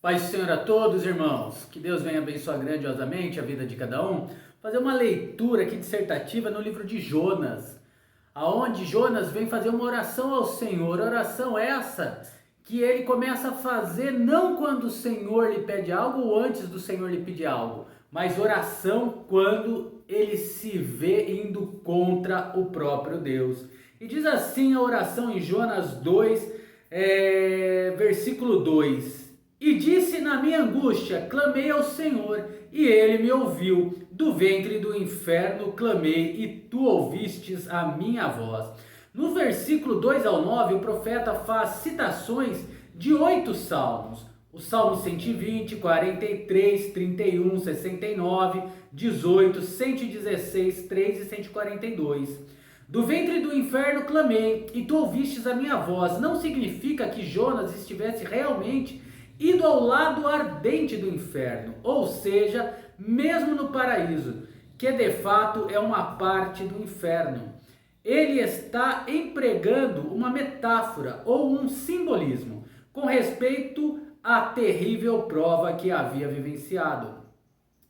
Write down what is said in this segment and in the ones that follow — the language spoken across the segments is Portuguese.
Paz do Senhor a todos, irmãos. Que Deus venha abençoar grandiosamente a vida de cada um. Fazer uma leitura aqui dissertativa no livro de Jonas, aonde Jonas vem fazer uma oração ao Senhor. Oração essa que ele começa a fazer não quando o Senhor lhe pede algo ou antes do Senhor lhe pedir algo, mas oração quando ele se vê indo contra o próprio Deus. E diz assim a oração em Jonas 2, versículo 2. E disse na minha angústia, clamei ao Senhor, e ele me ouviu. Do ventre do inferno clamei, e tu ouvistes a minha voz. No versículo 2 ao 9, o profeta faz citações de 8 salmos. O Salmo 120, 43, 31, 69, 18, 116, 3 e 142. Do ventre do inferno clamei, e tu ouvistes a minha voz. Não significa que Jonas estivesse realmente ido ao lado ardente do inferno, ou seja, mesmo no paraíso, que de fato é uma parte do inferno. Ele está empregando uma metáfora ou um simbolismo com respeito à terrível prova que havia vivenciado.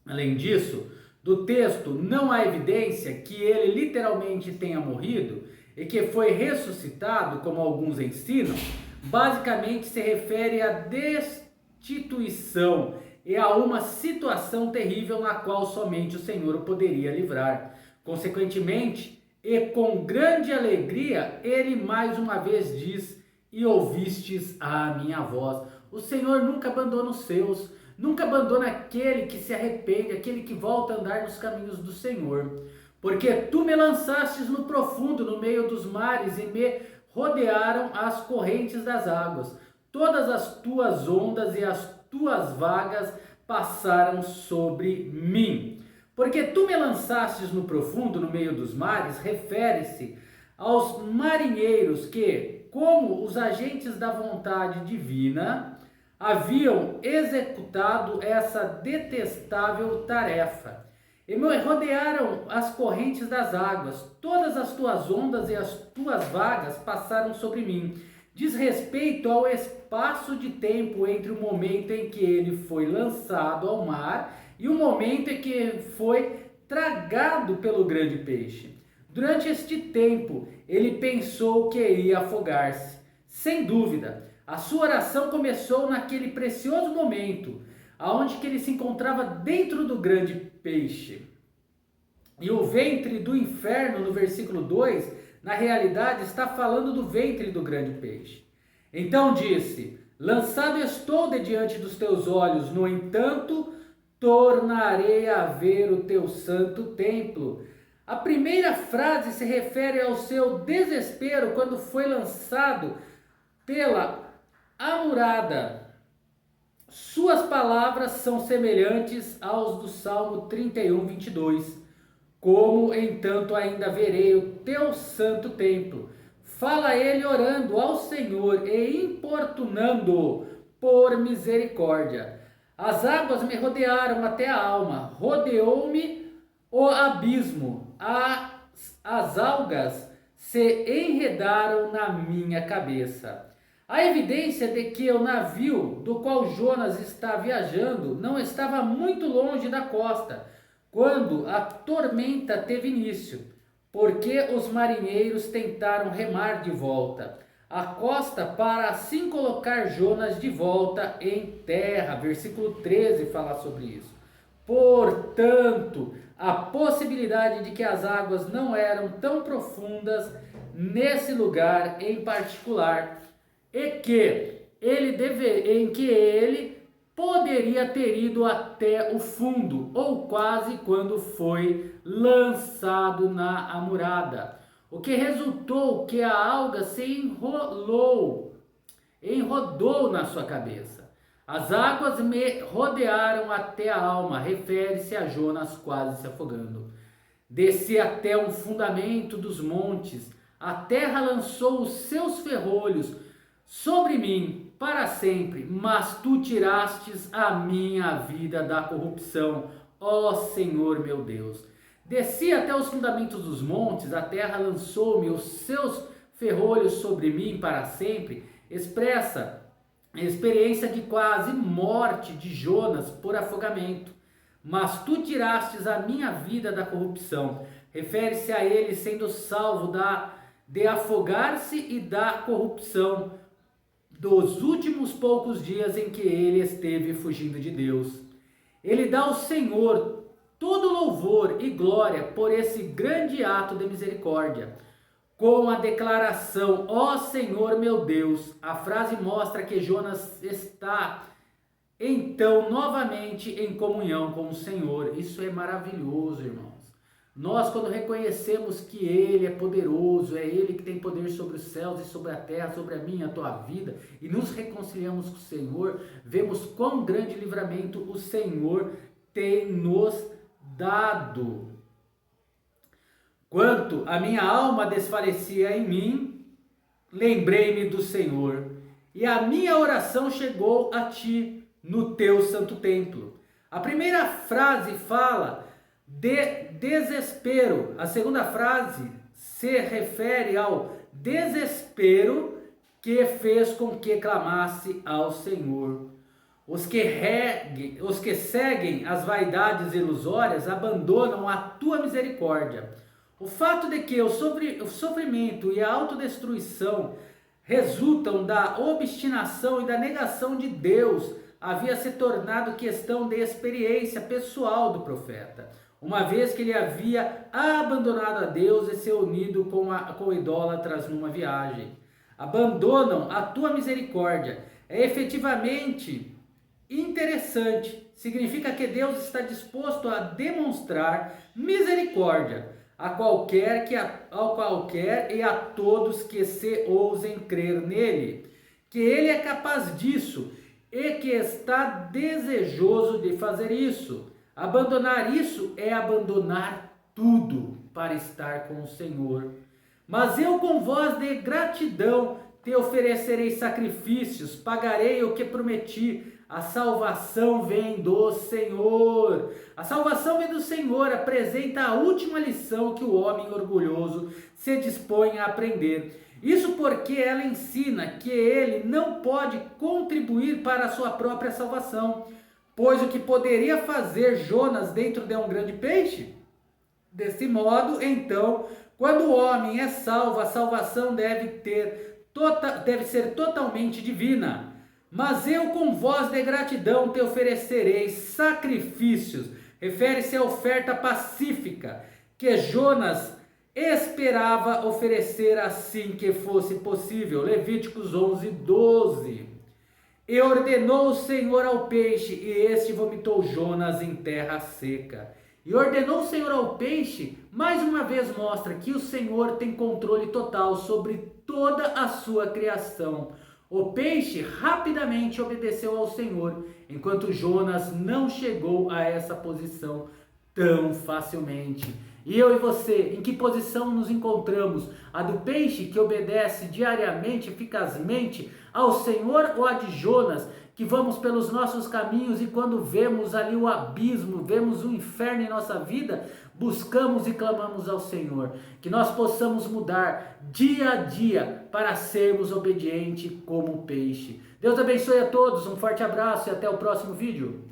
Além disso, do texto não há evidência que ele literalmente tenha morrido e que foi ressuscitado, como alguns ensinam. Basicamente se refere à destituição e a uma situação terrível na qual somente o Senhor o poderia livrar. Consequentemente, e com grande alegria, ele mais uma vez diz, e ouvistes a minha voz. O Senhor nunca abandona os seus, nunca abandona aquele que se arrepende, aquele que volta a andar nos caminhos do Senhor. Porque tu me lançastes no profundo, no meio dos mares, e me rodearam as correntes das águas. Todas as tuas ondas e as tuas vagas passaram sobre mim. Porque tu me lançastes no profundo, no meio dos mares, refere-se aos marinheiros que, como os agentes da vontade divina, haviam executado essa detestável tarefa. E me rodearam as correntes das águas, todas as tuas ondas e as tuas vagas passaram sobre mim. Diz respeito ao espaço de tempo entre o momento em que ele foi lançado ao mar e o momento em que foi tragado pelo grande peixe. Durante este tempo, ele pensou que iria afogar-se. Sem dúvida, a sua oração começou naquele precioso momento, aonde que ele se encontrava dentro do grande peixe. E o ventre do inferno, no versículo 2, na realidade está falando do ventre do grande peixe. Então disse, lançado estou de diante dos teus olhos, no entanto, tornarei a ver o teu santo templo. A primeira frase se refere ao seu desespero quando foi lançado pela amurada. Suas palavras são semelhantes aos do Salmo 31, 22. Como, entanto, ainda verei o teu santo templo. Fala ele orando ao Senhor e importunando-o por misericórdia. As águas me rodearam até a alma, rodeou-me o abismo, as algas se enredaram na minha cabeça. A evidência de que o navio do qual Jonas está viajando não estava muito longe da costa, quando a tormenta teve início, porque os marinheiros tentaram remar de volta à costa para assim colocar Jonas de volta em terra. Versículo 13 fala sobre isso. Portanto, a possibilidade de que as águas não eram tão profundas nesse lugar em particular, e que ele poderia ter ido até o fundo, ou quase quando foi lançado na amurada. O que resultou que a alga se enrodou na sua cabeça. As águas me rodearam até a alma, refere-se a Jonas quase se afogando. Desci até o fundamento dos montes, a terra lançou os seus ferrolhos sobre mim para sempre, mas tu tirastes a minha vida da corrupção, ó Senhor meu Deus. Desci até os fundamentos dos montes, a terra lançou-me os seus ferrolhos sobre mim para sempre, expressa a experiência de quase morte de Jonas por afogamento. Mas tu tirastes a minha vida da corrupção. Refere-se a ele sendo salvo de afogar-se e da corrupção dos últimos poucos dias em que ele esteve fugindo de Deus. Ele dá ao Senhor todo louvor e glória por esse grande ato de misericórdia. Com a declaração, ó Senhor meu Deus, a frase mostra que Jonas está então novamente em comunhão com o Senhor. Isso é maravilhoso, irmãos. Nós, quando reconhecemos que Ele é poderoso, é Ele que tem poder sobre os céus e sobre a terra, sobre a minha e a tua vida, e nos reconciliamos com o Senhor, vemos quão grande livramento o Senhor tem nos dado. Quanto a minha alma desfalecia em mim, lembrei-me do Senhor, e a minha oração chegou a ti no teu santo templo. A primeira frase fala de desespero. A segunda frase se refere ao desespero que fez com que clamasse ao Senhor. Os que seguem as vaidades ilusórias abandonam a tua misericórdia. O fato de que o sofrimento e a autodestruição resultam da obstinação e da negação de Deus havia se tornado questão de experiência pessoal do profeta, uma vez que ele havia abandonado a Deus e se unido com idólatras numa viagem. Abandonam a tua misericórdia. É efetivamente interessante. Significa que Deus está disposto a demonstrar misericórdia a qualquer e a todos que se ousem crer nele. Que ele é capaz disso e que está desejoso de fazer isso. Abandonar isso é abandonar tudo para estar com o Senhor. Mas eu com voz de gratidão te oferecerei sacrifícios, pagarei o que prometi. A salvação vem do Senhor. A salvação vem do Senhor, apresenta a última lição que o homem orgulhoso se dispõe a aprender. Isso porque ela ensina que ele não pode contribuir para a sua própria salvação, pois o que poderia fazer Jonas dentro de um grande peixe? Desse modo, então, quando o homem é salvo, a salvação deve ser totalmente divina. Mas eu com voz de gratidão te oferecerei sacrifícios. Refere-se à oferta pacífica que Jonas esperava oferecer assim que fosse possível. Levíticos 11:12. E ordenou o Senhor ao peixe, e este vomitou Jonas em terra seca. E ordenou o Senhor ao peixe, mais uma vez mostra que o Senhor tem controle total sobre toda a sua criação. O peixe rapidamente obedeceu ao Senhor, enquanto Jonas não chegou a essa posição tão facilmente. E eu e você, em que posição nos encontramos? A do peixe que obedece diariamente, eficazmente ao Senhor, ou a de Jonas, que vamos pelos nossos caminhos e quando vemos ali o abismo, vemos o inferno em nossa vida, buscamos e clamamos ao Senhor? Que nós possamos mudar dia a dia para sermos obedientes como o peixe. Deus abençoe a todos, um forte abraço e até o próximo vídeo.